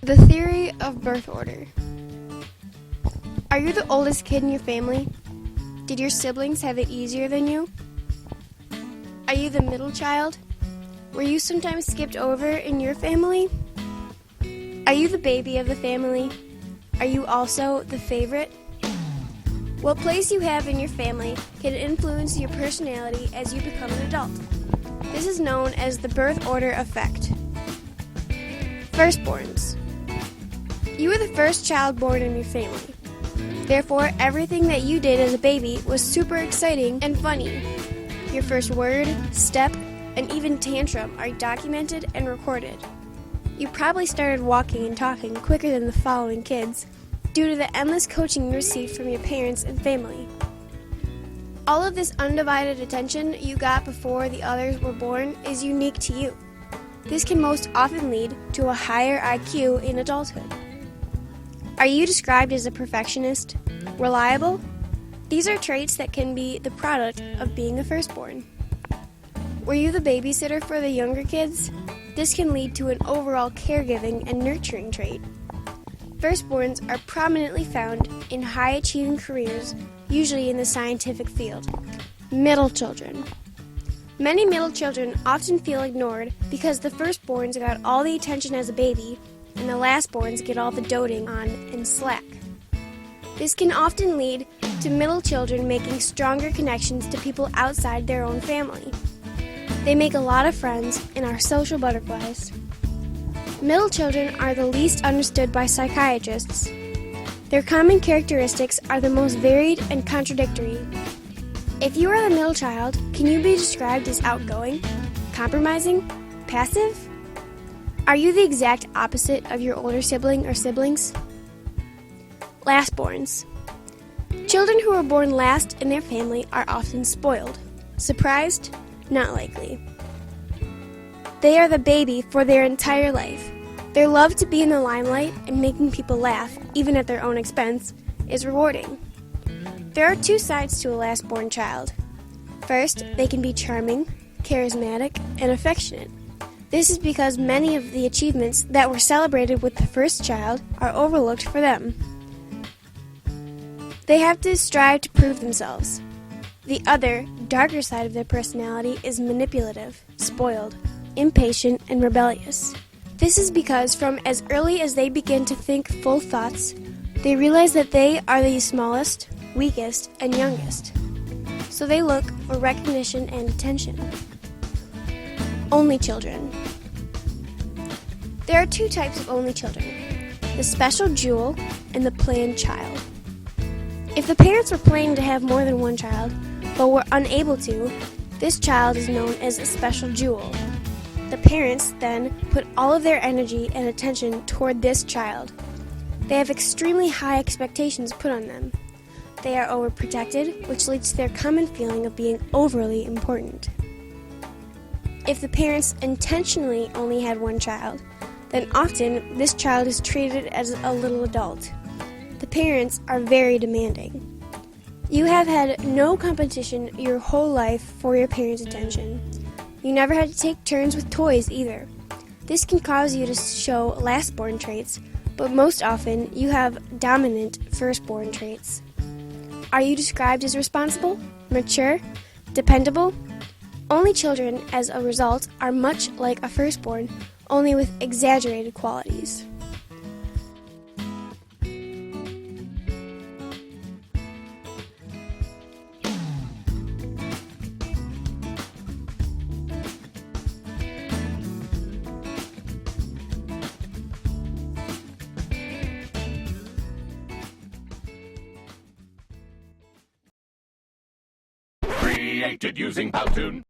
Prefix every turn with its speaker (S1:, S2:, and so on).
S1: The theory of birth order. Are you the oldest kid in your family? Did your siblings have it easier than you? Are you the middle child? Were you sometimes skipped over in your family? Are you the baby of the family? Are you also the favorite? What place you have in your family can influence your personality as you become an adult. This is known as the birth order effect. Firstborns. You were the first child born in your family. Therefore, everything that you did as a baby was super exciting and funny. Your first word, step, and even tantrum are documented and recorded. You probably started walking and talking quicker than the following kids due to the endless coaching you received from your parents and family. All of this undivided attention you got before the others were born is unique to you. This can most often lead to a higher IQ in adulthood. Are you described as a perfectionist? Reliable? These are traits that can be the product of being a firstborn. Were you the babysitter for the younger kids? This can lead to an overall caregiving and nurturing trait. Firstborns are prominently found in high-achieving careers, usually in the scientific field. Middle children. Many middle children often feel ignored because the firstborns got all the attention as a baby, and the lastborns get all the doting on and slack. This can often lead to middle children making stronger connections to people outside their own family. They make a lot of friends and are social butterflies. Middle children are the least understood by psychiatrists. Their common characteristics are the most varied and contradictory. If you are the middle child, can you be described as outgoing, compromising, passive? Are you the exact opposite of your older sibling or siblings? Lastborns. Children who are born last in their family are often spoiled. Surprised? Not likely. They are the baby for their entire life. Their love to be in the limelight and making people laugh, even at their own expense, is rewarding. There are two sides to a lastborn child. First, they can be charming, charismatic, and affectionate. This is because many of the achievements that were celebrated with the first child are overlooked for them. They have to strive to prove themselves. The other, darker side of their personality is manipulative, spoiled, impatient, and rebellious. This is because from as early as they begin to think full thoughts, they realize that they are the smallest, weakest, and youngest. So they look for recognition and attention. Only children. There are two types of only children, the special jewel and the planned child. If the parents were planning to have more than one child, but were unable to, this child is known as a special jewel. The parents then put all of their energy and attention toward this child. They have extremely high expectations put on them. They are overprotected, which leads to their common feeling of being overly important. If the parents intentionally only had one child, then often this child is treated as a little adult. The parents are very demanding. You have had no competition your whole life for your parents' attention. You never had to take turns with toys either. This can cause you to show lastborn traits, but most often you have dominant firstborn traits. Are you described as responsible, mature, dependable? Only children, as a result, are much like a firstborn, only with exaggerated qualities.
S2: Created using Powtoon.